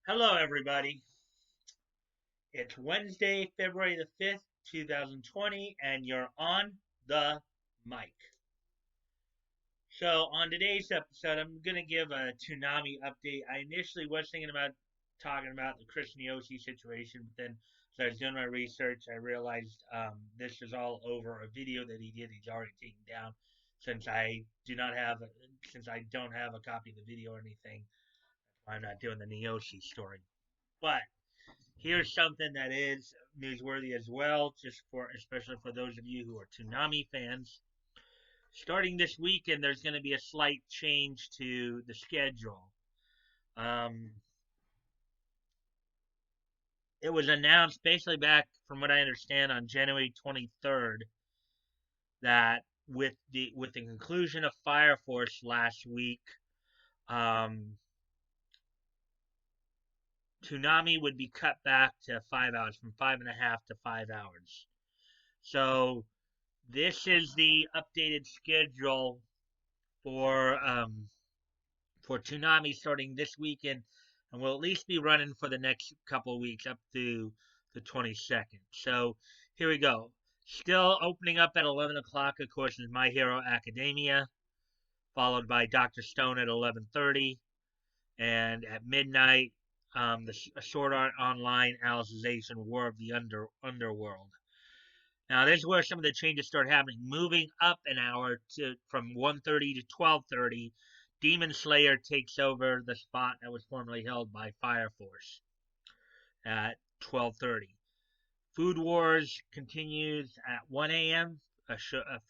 Hello, everybody. It's Wednesday, February the 5th, 2020, and you're on the mic. So, on today's episode, I'm going to give a Toonami update. I initially was thinking about talking about the Christian Yoshi situation, but then as I was doing my research, I realized this is all over a video that he did. He's already taken down since since I don't have a copy of the video or anything. That's why I'm not doing the Yoshi story. But here's something that is newsworthy as well, just for especially for those of you who are Toonami fans. Starting this weekend, there's going to be a slight change to the schedule. Um, it was announced basically back, from what I understand, on January 23rd that with the conclusion of Fire Force last week, um, Toonami would be cut back to 5 hours, from 5.5 to 5 hours. So this is the updated schedule for Toonami starting this weekend, and will at least be running for the next couple of weeks up to the 22nd. So here we go. Still opening up at 11 o'clock, of course, is My Hero Academia, followed by Dr. Stone at 11:30, and at midnight, the Sword Art Online Alicization War of the Underworld. Now, this is where some of the changes start happening. Moving up an hour to from 1:30 to 12:30, Demon Slayer takes over the spot that was formerly held by Fire Force at 12:30. Food Wars continues at 1 a.m.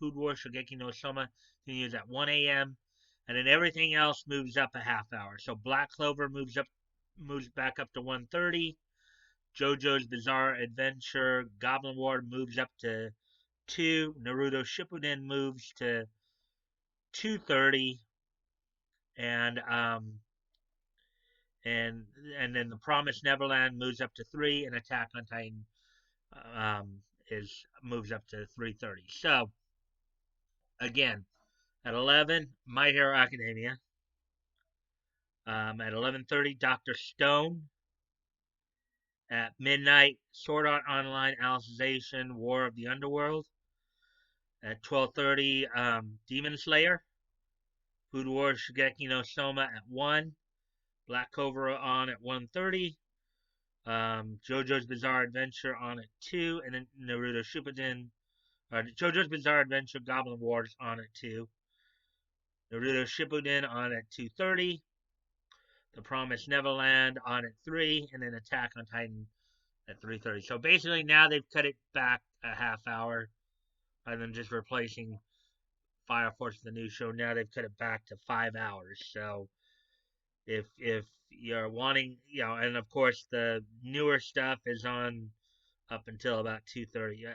Food Wars Shogeki no Soma continues at 1 a.m. And then everything else moves up a half hour. So Black Clover moves back up to 1:30. JoJo's Bizarre Adventure Goblin War moves up to 2. Naruto Shippuden moves to 2:30, and and then The Promised Neverland moves up to 3, and Attack on Titan is moves up to 3:30. So again, at 11, My Hero Academia. At 11:30, Doctor Stone. At midnight, Sword Art Online Alicization War of the Underworld. At 12:30, Demon Slayer. Food Wars Shigeki no Soma at 1. Black Clover on at 1:30. JoJo's Bizarre Adventure on at 2. And then Naruto Shippuden. JoJo's Bizarre Adventure Goblin Wars on at 2. Naruto Shippuden on at 2:30. The Promised Neverland on at 3. And then Attack on Titan at 3:30. So basically now they've cut it back a half hour rather than just replacing Fire Force with the new show. Now they've cut it back to 5 hours. So if you're wanting, and of course the newer stuff is on up until about 2:30.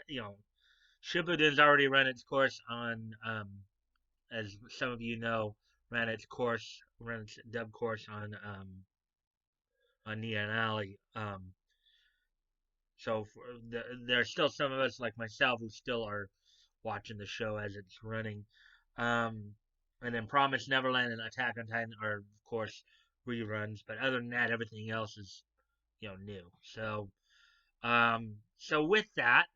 Shippuden's already run its course on, as some of you know, ran its dub course on Nia and Ali. So there are still some of us like myself who still are watching the show as it's running. And then Promise Neverland and Attack on Titan are, of course, reruns. But other than that, everything else is, new. So with that,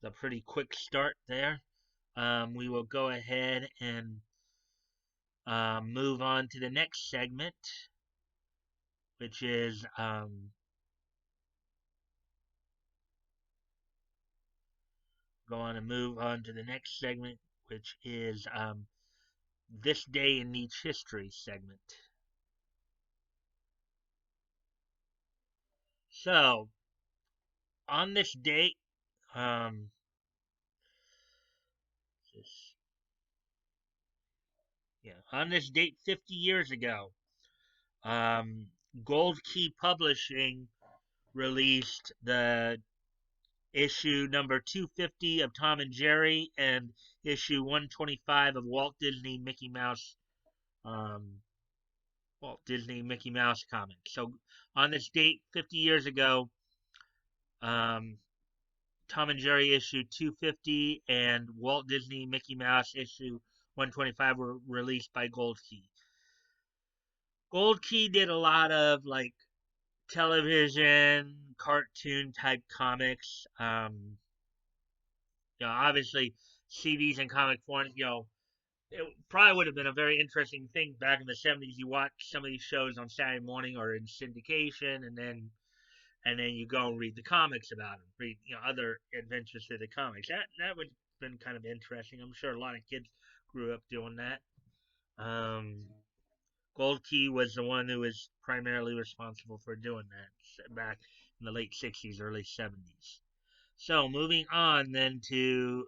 the pretty quick start there. We will go ahead and move on to the next segment, which is move on to the next segment, which is this day in each history segment. So on this date, just, on this date 50 years ago, Gold Key Publishing released the issue number 250 of Tom and Jerry and issue 125 of Walt Disney Mickey Mouse comics. So on this date 50 years ago, Tom and Jerry issue 250 and Walt Disney Mickey Mouse issue 125 were released by Gold Key. Gold Key did a lot of like television, cartoon type comics. Obviously CDs and comic form. It probably would have been a very interesting thing back in the 70s. You watch some of these shows on Saturday morning or in syndication, and then you go and read the comics about them, read other adventures through the comics. That would have been kind of interesting. I'm sure a lot of kids grew up doing that. Um, Gold Key was the one who was primarily responsible for doing that back in the late 60s, early 70s. So moving on then to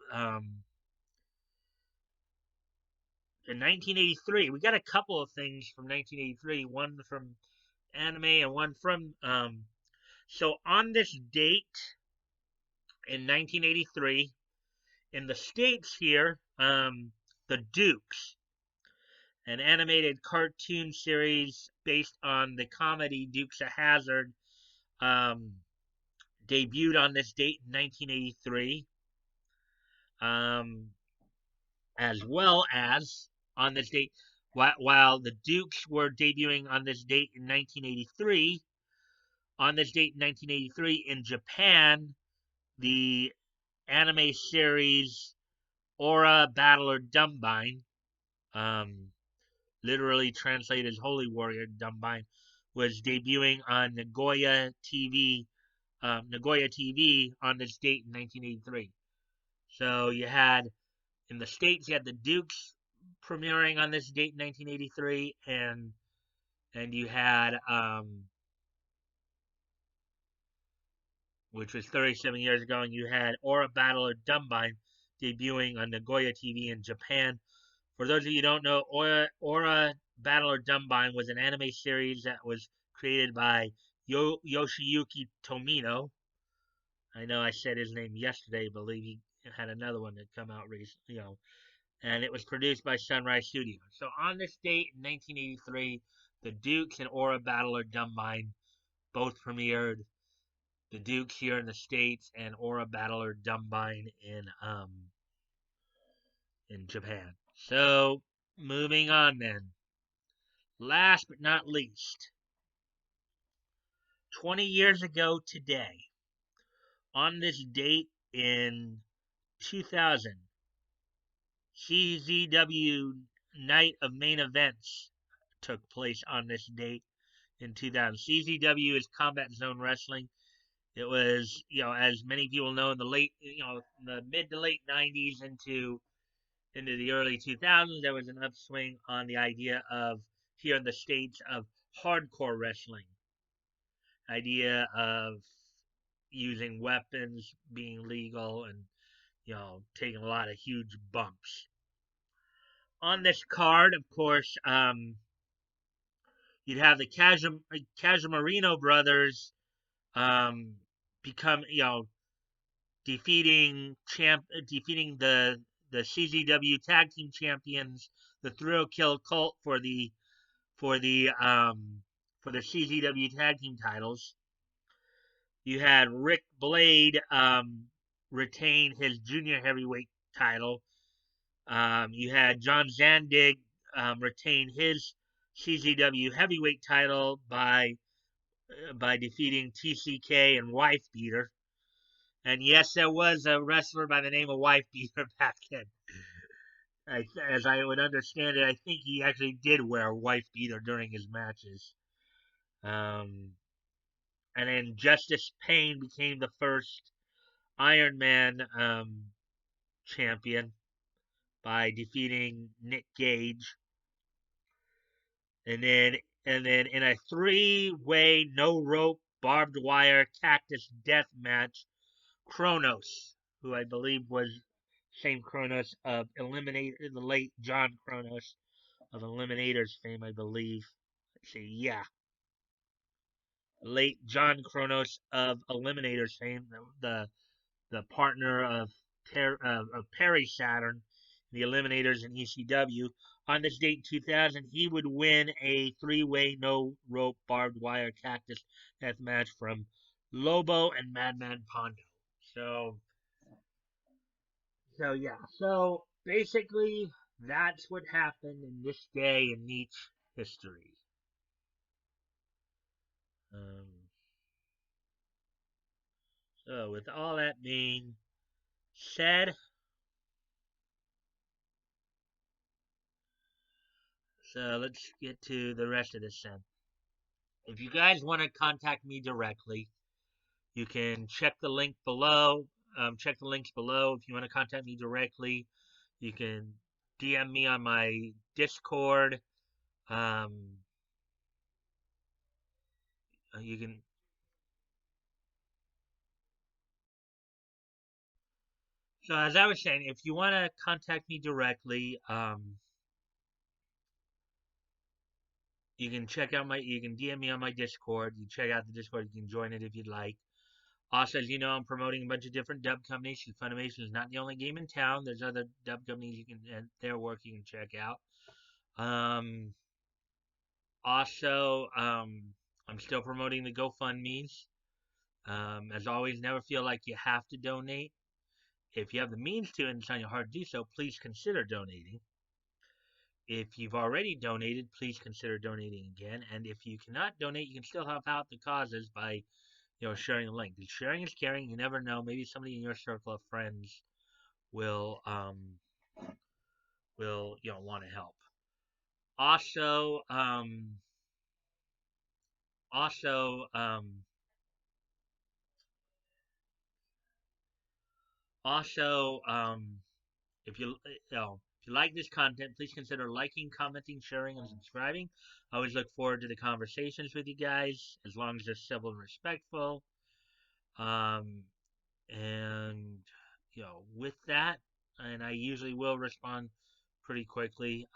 in 1983, we got a couple of things from 1983. One from anime and one from so on this date in 1983 in the States here, the Dukes, an animated cartoon series based on the comedy Dukes of Hazzard, um, debuted on this date in 1983, um, as well as on this date, while the Dukes were debuting on this date in 1983, on this date in 1983 in Japan, the anime series Aura Battler Dumbine, um, literally translated as Holy Warrior Dumbine, was debuting on Nagoya TV on this date in 1983. So you had in the States, you had the Dukes premiering on this date in 1983, and you had which was 37 years ago, and you had Aura Battler Dumbine debuting on Nagoya TV in Japan. For those of you who don't know, Aura Battler Dumbine was an anime series that was created by Yoshiyuki Tomino. I know I said his name yesterday, I believe he had another one that come out recently, and it was produced by Sunrise Studios. So on this date in 1983, the Dukes and Aura Battler Dumbine both premiered. The Dukes here in the States and Aura Battler Dumbine in Japan. So moving on then. Last but not least, 20 years ago today, on this date in 2000, CZW Night of Main Events took place on this date in 2000. CZW is Combat Zone Wrestling. It was, as many people know, in the the mid to late 90s into the early 2000s, there was an upswing on the idea of here in the States of hardcore wrestling. Idea of using weapons being legal and taking a lot of huge bumps. On this card, of course, you'd have the Cajamarino brothers become defeating the CZW Tag Team Champions, the Thrill Kill Cult for the CZW Tag Team titles. You had Rick Blade retain his junior heavyweight title. You had John Zandig retain his CZW heavyweight title by defeating TCK and Wife Beater. And yes, there was a wrestler by the name of Wife Beater back then. As I would understand it, I think he actually did wear a wife beater during his matches. And then Justice Payne became the first Iron Man champion by defeating Nick Gage. And then in a three-way, no rope, barbed wire, cactus death match, Kronos, who I believe was same Kronos of Eliminator, the late John Kronos of Eliminator's fame, I believe. Let's see, yeah. Late John Kronos of Eliminator's fame, the partner of Perry Saturn, the Eliminators in ECW. On this date in 2000, he would win a three-way, no-rope, barbed wire cactus death match from Lobo and Madman Pondo. So yeah. So basically, That's what happened in this day in Nietzsche history. Um, so, with all that being said, so let's get to the rest of this then. If you guys want to contact me directly, you can check the link below. Check the links below. If you want to contact me directly, you can DM me on my Discord. Um, you can. So as I was saying, if you want to contact me directly, you can check out my. You can DM me on my Discord. You check out the Discord. You can join it if you'd like. Also, as you know, I'm promoting a bunch of different dub companies. Funimation is not the only game in town. There's other dub companies you can their work you can check out. Um, Also, I'm still promoting the GoFundMe's. As always, never feel like you have to donate. If you have the means to and it's on your heart to do so, please consider donating. If you've already donated, please consider donating again. And if you cannot donate, you can still help out the causes by, sharing the link. Sharing is caring. You never know. Maybe somebody in your circle of friends will, want to help. Also, also, um, Also, if if you like this content, please consider liking, commenting, sharing, and subscribing. I always look forward to the conversations with you guys, as long as they're civil and respectful. Um, and with that, and I usually will respond pretty quickly.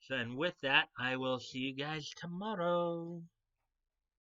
So, and with that, I will see you guys tomorrow.